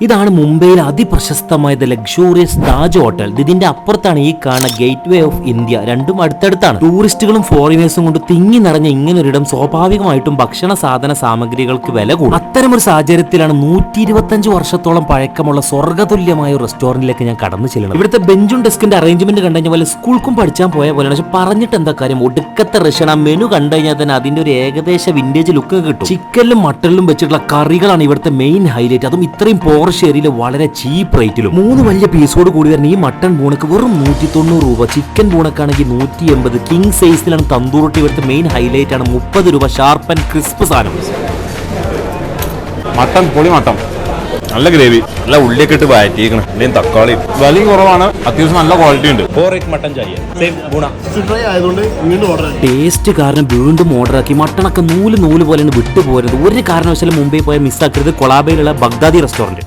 ഇതാണ് മുംബൈയിലെ അതിപ്രശസ്തമായ luxurious Taj hotel. ഇതിന്റെ അപ്പുറത്താണ് ഈ കാണുന്ന ഗേറ്റ് വേ ഓഫ് ഇന്ത്യ. രണ്ടും അടുത്തടുത്താണ്. ടൂറിസ്റ്റുകളും ഫോറിനേഴ്സും കൊണ്ട് തിങ്ങി നിറഞ്ഞ ഇങ്ങനൊരിടം സ്വാഭാവികമായിട്ടും ഭക്ഷണ സാധന സാമഗ്രികൾക്ക് വില കൂടും. അത്തരമൊരു സാഹചര്യത്തിലാണ് 125 വർഷത്തോളം പഴക്കമുള്ള സ്വർഗ്ഗതുല്യമായ ഒരു റെസ്റ്റോറന്റിലേക്ക് ഞാൻ കടന്നു ചെല്ലുന്നത്. ഇവിടുത്തെ ബെഞ്ചും ഡെസ്കിന്റെ അറേഞ്ച്മെന്റ് കണ്ടുകഴിഞ്ഞാൽ പോലെ സ്കൂൾക്കും പഠിച്ചാൻ പോയ പോലെയാണ്. പക്ഷെ പറഞ്ഞിട്ട് എന്താ കാര്യം, ഒടുക്കത്തെ റഷ്യൻ. ആ മെനു കണ്ടു കഴിഞ്ഞാൽ തന്നെ അതിന്റെ ഒരു ഏകദേശ വിന്റേജ് ലുക്ക് കിട്ടും. ചിക്കനിലും മട്ടനിലും വെച്ചിട്ടുള്ള കറികളാണ് ഇവിടുത്തെ മെയിൻ ഹൈലൈറ്റ്. അതും ഇത്രയും പോർഷേരിയിൽ വളരെ ചീപ്പ് റേറ്റിലും. 3 വലിയ പീസോട് കൂടി വരുന്ന ഈ മട്ടൺ ബൂണക്ക് വെറും 190 രൂപ. ചിക്കൻ ബൂണക്കാണെങ്കിൽ 180. കിങ് സൈസിലാണ് തന്തൂർ റൊട്ടി. ഇവിടുത്തെ മെയിൻ ഹൈലൈറ്റ് ആണ് 30 രൂപ. ഷാർപ്പ് ആൻഡ് ക്രിസ്പ് സാധനം. മട്ടൺ പൊളി മട്ടൺ, നല്ല ഗ്രേവി, നല്ല ഉള്ളിയൊക്കെ ഇട്ട് വഴറ്റിയിരിക്കണം. എന്തെങ്കിലും തക്കാളി വിലയും കുറവാണ്, അത്യാവശ്യം നല്ല ക്വാളിറ്റി ഉണ്ട്. ടേസ്റ്റ് കാരണം വീണ്ടും ഓർഡർ ആക്കി. മട്ടണൊക്കെ നൂല് പോലെയാണ് വിട്ടുപോരുന്നത്. ഒരു കാരണവശാലും മുംബൈ പോയാൽ മിസ്സാക്കരുത് കൊളാബയിലുള്ള ബഗ്ദാദി റെസ്റ്റോറന്റ്.